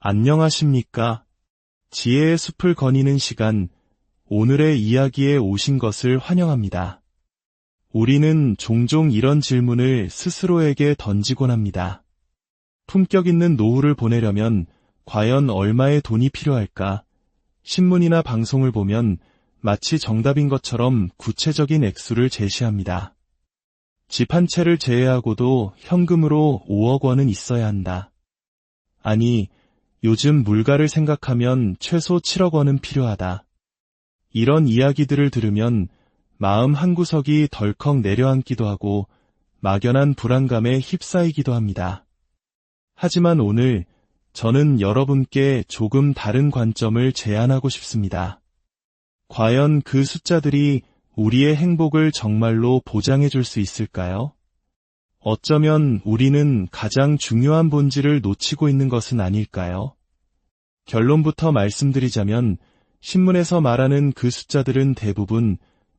안녕하십니까? 지혜의 숲을 거니는 시간, 오늘의 이야기에 오신 것을 환영합니다. 우리는 종종 이런 질문을 스스로에게 던지곤 합니다. 품격 있는 노후를 보내려면 과연 얼마의 돈이 필요할까? 신문이나 방송을 보면 마치 정답인 것처럼 구체적인 액수를 제시합니다. 집 한 채를 제외하고도 현금으로 5억 원은 있어야 한다. 아니, 요즘 물가를 생각하면 최소 7억 원은 필요하다. 이런 이야기들을 들으면 마음 한구석이 덜컥 내려앉기도 하고 막연한 불안감에 휩싸이기도 합니다. 하지만 오늘 저는 여러분께 조금 다른 관점을 제안하고 싶습니다. 과연 그 숫자들이 우리의 행복을 정말로 보장해 줄 수 있을까요? 어쩌면 우리는 가장 중요한 본질을 놓치고 있는 것은 아닐까요? 결론부터 말씀드리자면 신문에서 말하는 그 숫자들은 대부분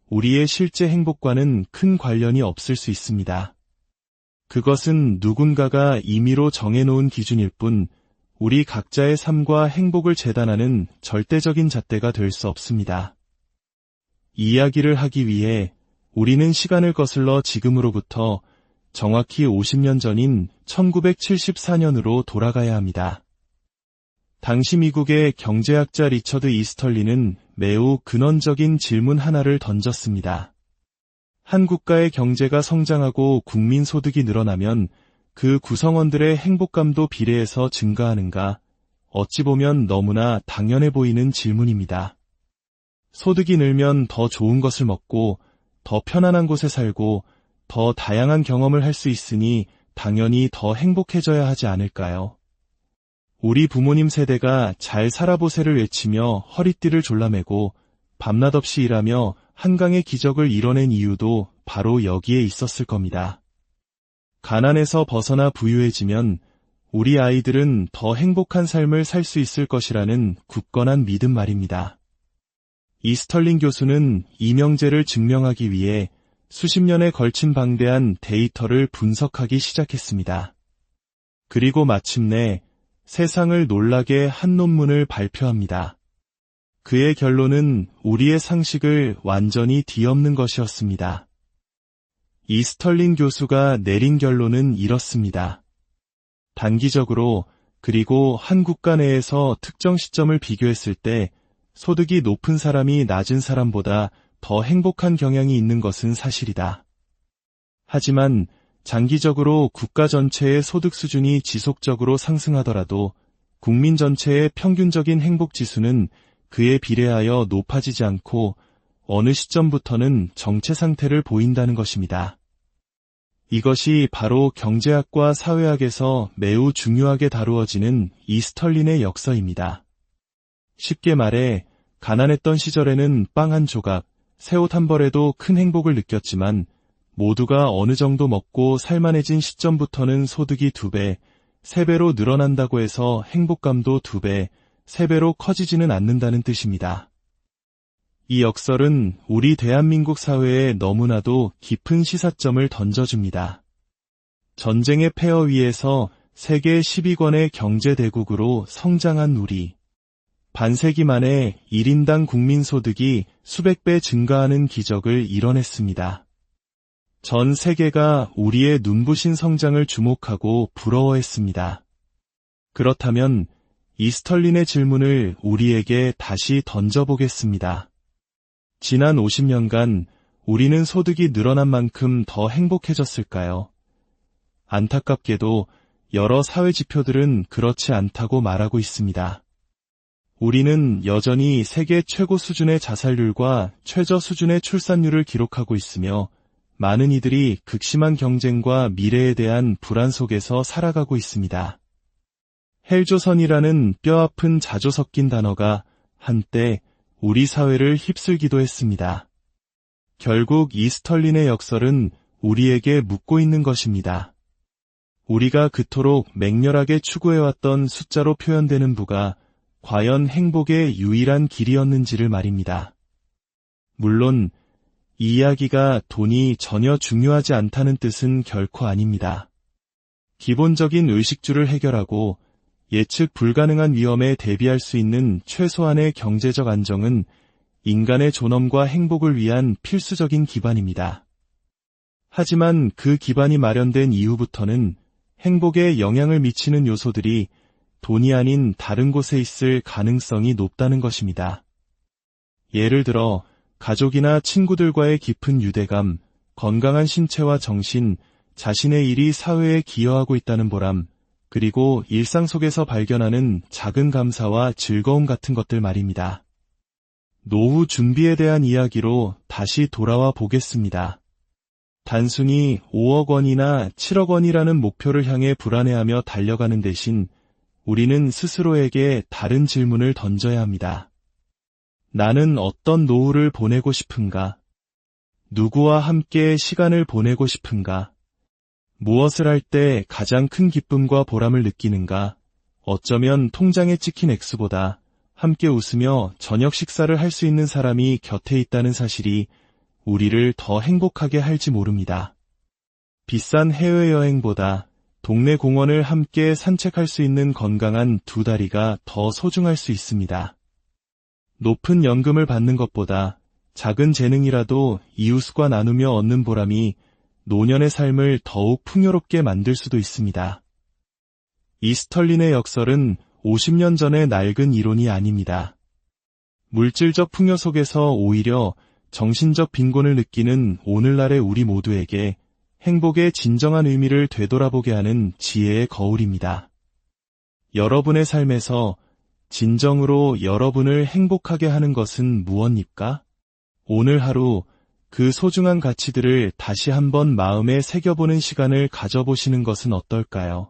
우리의 실제 행복과는 큰 관련이 없을 수 있습니다. 그것은 누군가가 임의로 정해놓은 기준일 뿐 우리 각자의 삶과 행복을 재단하는 절대적인 잣대가 될 수 없습니다. 이야기를 하기 위해 우리는 시간을 거슬러 지금으로부터 정확히 50년 전인 1974년으로 돌아가야 합니다. 당시 미국의 경제학자 리처드 이스털리는 매우 근원적인 질문 하나를 던졌습니다. 한 국가의 경제가 성장하고 국민 소득이 늘어나면 그 구성원들의 행복감도 비례해서 증가하는가? 어찌 보면 너무나 당연해 보이는 질문입니다. 소득이 늘면 더 좋은 것을 먹고 더 편안한 곳에 살고 더 다양한 경험을 할 수 있으니 당연히 더 행복해져야 하지 않을까요? 우리 부모님 세대가 잘 살아보세를 외치며 허리띠를 졸라매고 밤낮 없이 일하며 한강의 기적을 이뤄낸 이유도 바로 여기에 있었을 겁니다. 가난에서 벗어나 부유해지면 우리 아이들은 더 행복한 삶을 살 수 있을 것이라는 굳건한 믿음 말입니다. 이스털링 교수는 이 명제를 증명하기 위해 수십 년에 걸친 방대한 데이터를 분석하기 시작했습니다. 그리고 마침내 세상을 놀라게 한 논문을 발표합니다. 그의 결론은 우리의 상식을 완전히 뒤엎는 것이었습니다. 이스털링 교수가 내린 결론은 이렇습니다. 단기적으로 그리고 한 국가 내에서 특정 시점을 비교했을 때 소득이 높은 사람이 낮은 사람보다 더 행복한 경향이 있는 것은 사실이다. 하지만 장기적으로 국가 전체의 소득 수준이 지속적으로 상승하더라도 국민 전체의 평균적인 행복 지수는 그에 비례하여 높아지지 않고 어느 시점부터는 정체 상태를 보인다는 것입니다. 이것이 바로 경제학과 사회학에서 매우 중요하게 다루어지는 이스털린의 역설입니다. 쉽게 말해 가난했던 시절에는 빵 한 조각, 새 옷 한 벌에도 큰 행복을 느꼈지만 모두가 어느 정도 먹고 살만해진 시점부터는 소득이 2배, 3배로 늘어난다고 해서 행복감도 2배, 3배로 커지지는 않는다는 뜻입니다. 이 역설은 우리 대한민국 사회에 너무나도 깊은 시사점을 던져줍니다. 전쟁의 폐허 위에서 세계 10위권의 경제대국으로 성장한 우리. 반세기 만에 1인당 국민소득이 수백 배 증가하는 기적을 이뤄냈습니다. 전 세계가 우리의 눈부신 성장을 주목하고 부러워했습니다. 그렇다면 이스털린의 질문을 우리에게 다시 던져보겠습니다. 지난 50년간 우리는 소득이 늘어난 만큼 더 행복해졌을까요? 안타깝게도 여러 사회 지표들은 그렇지 않다고 말하고 있습니다. 우리는 여전히 세계 최고 수준의 자살률과 최저 수준의 출산율을 기록하고 있으며 많은 이들이 극심한 경쟁과 미래에 대한 불안 속에서 살아가고 있습니다. 헬조선이라는 뼈아픈 자조 섞인 단어가 한때 우리 사회를 휩쓸기도 했습니다. 결국 이스털린의 역설은 우리에게 묻고 있는 것입니다. 우리가 그토록 맹렬하게 추구해왔던 숫자로 표현되는 부가 과연 행복의 유일한 길이었는지를 말입니다. 물론 이 이야기가 돈이 전혀 중요하지 않다는 뜻은 결코 아닙니다. 기본적인 의식주를 해결하고 예측 불가능한 위험에 대비할 수 있는 최소한의 경제적 안정은 인간의 존엄과 행복을 위한 필수적인 기반입니다. 하지만 그 기반이 마련된 이후부터는 행복에 영향을 미치는 요소들이 돈이 아닌 다른 곳에 있을 가능성이 높다는 것입니다. 예를 들어 가족이나 친구들과의 깊은 유대감, 건강한 신체와 정신, 자신의 일이 사회에 기여하고 있다는 보람, 그리고 일상 속에서 발견하는 작은 감사와 즐거움 같은 것들 말입니다. 노후 준비에 대한 이야기로 다시 돌아와 보겠습니다. 단순히 5억 원이나 7억 원이라는 목표를 향해 불안해하며 달려가는 대신 우리는 스스로에게 다른 질문을 던져야 합니다. 나는 어떤 노후를 보내고 싶은가? 누구와 함께 시간을 보내고 싶은가? 무엇을 할 때 가장 큰 기쁨과 보람을 느끼는가? 어쩌면 통장에 찍힌 액수보다 함께 웃으며 저녁 식사를 할 수 있는 사람이 곁에 있다는 사실이 우리를 더 행복하게 할지 모릅니다. 비싼 해외여행보다 동네 공원을 함께 산책할 수 있는 건강한 두 다리가 더 소중할 수 있습니다. 높은 연금을 받는 것보다 작은 재능이라도 이웃과 나누며 얻는 보람이 노년의 삶을 더욱 풍요롭게 만들 수도 있습니다. 이스털린의 역설은 50년 전의 낡은 이론이 아닙니다. 물질적 풍요 속에서 오히려 정신적 빈곤을 느끼는 오늘날의 우리 모두에게 행복의 진정한 의미를 되돌아보게 하는 지혜의 거울입니다. 여러분의 삶에서 진정으로 여러분을 행복하게 하는 것은 무엇입니까? 오늘 하루 그 소중한 가치들을 다시 한번 마음에 새겨보는 시간을 가져보시는 것은 어떨까요?